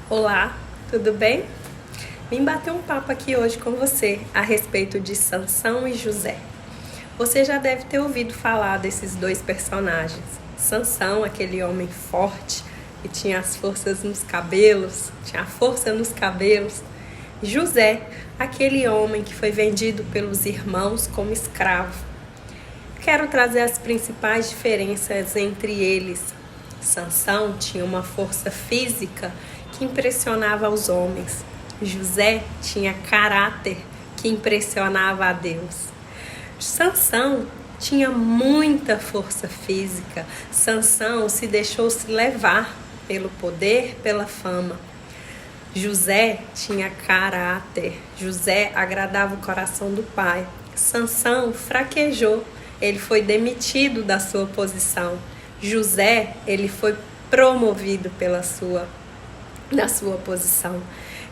Olá, tudo bem? Vim bater um papo aqui hoje com você a respeito de Sansão e José. Você já deve ter ouvido falar desses dois personagens. Sansão, aquele homem forte que tinha as forças nos cabelos, tinha a força nos cabelos. José, aquele homem que foi vendido pelos irmãos como escravo. Quero trazer as principais diferenças entre eles. Sansão tinha uma força física que impressionava os homens. José tinha caráter que impressionava a Deus. Sansão tinha muita força física. Sansão se deixou se levar pelo poder, pela fama. José tinha caráter. José agradava o coração do pai. Sansão fraquejou. Ele foi demitido da sua posição. José, ele foi promovido na sua posição.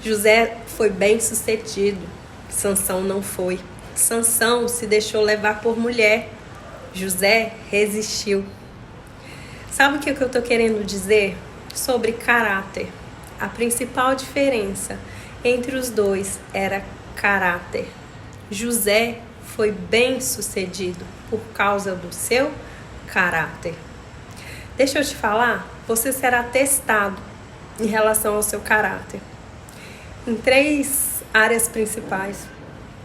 José foi bem sucedido. Sansão não foi. Sansão se deixou levar por mulher. José resistiu. Sabe o que eu estou querendo dizer? Sobre caráter. A principal diferença entre os dois era caráter. José foi bem sucedido por causa do seu caráter. Deixa eu te falar, você será testado em relação ao seu caráter em 3 áreas principais.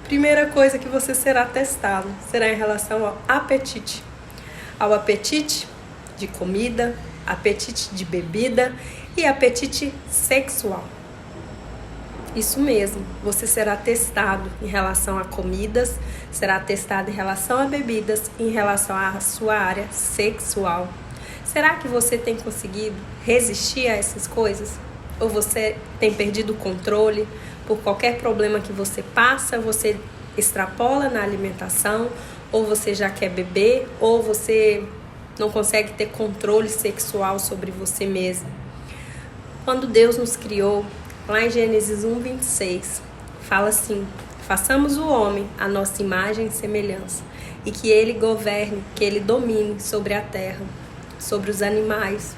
Primeira coisa que você será testado será em relação ao apetite de comida, apetite de bebida e apetite sexual. Isso mesmo, você será testado em relação a comidas, será testado em relação a bebidas, em relação à sua área sexual. Será que você tem conseguido resistir a essas coisas? Ou você tem perdido o controle? Por qualquer problema que você passa, você extrapola na alimentação, ou você já quer beber, ou você não consegue ter controle sexual sobre você mesmo. Quando Deus nos criou, lá em Gênesis 1:26, fala assim: façamos o homem à nossa imagem e semelhança, e que ele governe, que ele domine sobre a terra, sobre os animais.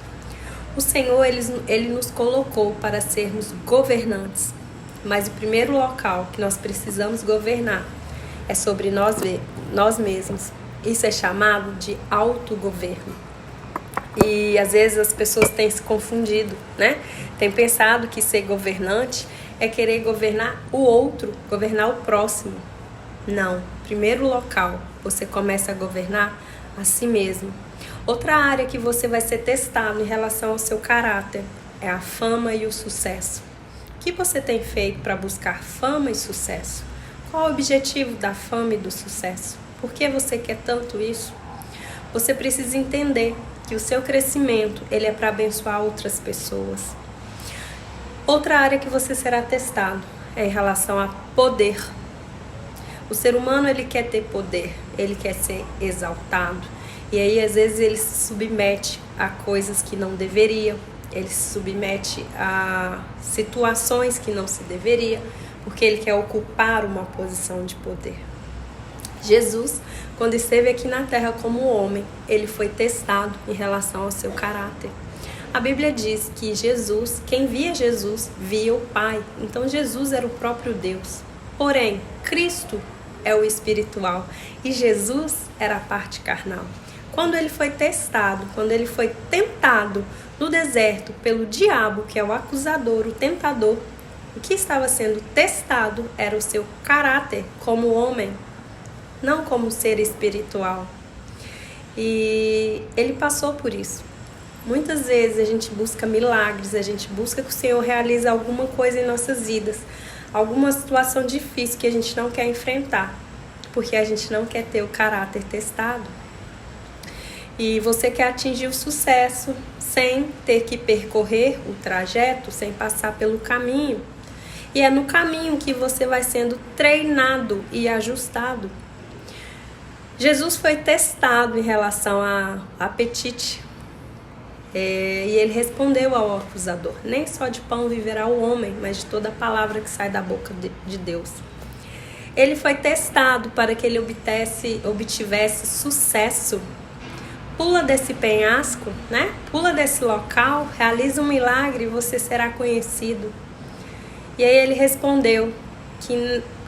O Senhor, ele nos colocou para sermos governantes, mas o primeiro local que nós precisamos governar é sobre nós mesmos. Isso é chamado de autogoverno. E às vezes as pessoas têm se confundido, né? Tem pensado que ser governante é querer governar o outro, governar o próximo. Não, primeiro local, você começa a governar a si mesmo. Outra área que você vai ser testado em relação ao seu caráter é a fama e o sucesso. O que você tem feito para buscar fama e sucesso? Qual o objetivo da fama e do sucesso? Por que você quer tanto isso? Você precisa entender que o seu crescimento ele é para abençoar outras pessoas. Outra área que você será testado é em relação a poder. O ser humano ele quer ter poder, ele quer ser exaltado. E aí, às vezes, ele se submete a coisas que não deveria, ele se submete a situações que não se deveria, porque ele quer ocupar uma posição de poder. Jesus, quando esteve aqui na terra como homem, ele foi testado em relação ao seu caráter. A Bíblia diz que Jesus, quem via Jesus, via o Pai. Então, Jesus era o próprio Deus. Porém, Cristo é o espiritual e Jesus era a parte carnal. Quando ele foi testado, quando ele foi tentado no deserto pelo diabo, que é o acusador, o tentador, o que estava sendo testado era o seu caráter como homem, não como ser espiritual. E ele passou por isso. Muitas vezes a gente busca milagres, a gente busca que o Senhor realize alguma coisa em nossas vidas, alguma situação difícil que a gente não quer enfrentar, porque a gente não quer ter o caráter testado. E você quer atingir o sucesso sem ter que percorrer o trajeto, sem passar pelo caminho. E é no caminho que você vai sendo treinado e ajustado. Jesus foi testado em relação a apetite. E ele respondeu ao acusador: nem só de pão viverá o homem, mas de toda palavra que sai da boca de Deus. Ele foi testado para que ele obtivesse sucesso. pula desse penhasco, né? Pula desse local, realiza um milagre e você será conhecido. E aí ele respondeu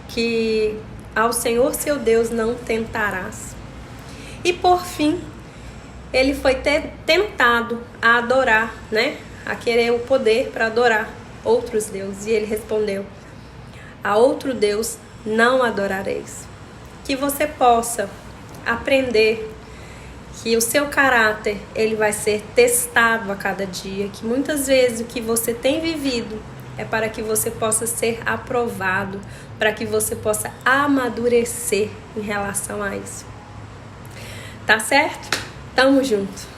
que ao Senhor seu Deus não tentarás. E por fim, ele foi tentado a adorar, né? A querer o poder para adorar outros deuses. E ele respondeu: a outro Deus não adorareis. Que você possa aprender que o seu caráter ele vai ser testado a cada dia, que muitas vezes o que você tem vivido é para que você possa ser aprovado, para que você possa amadurecer em relação a isso. Tá certo? Tamo junto!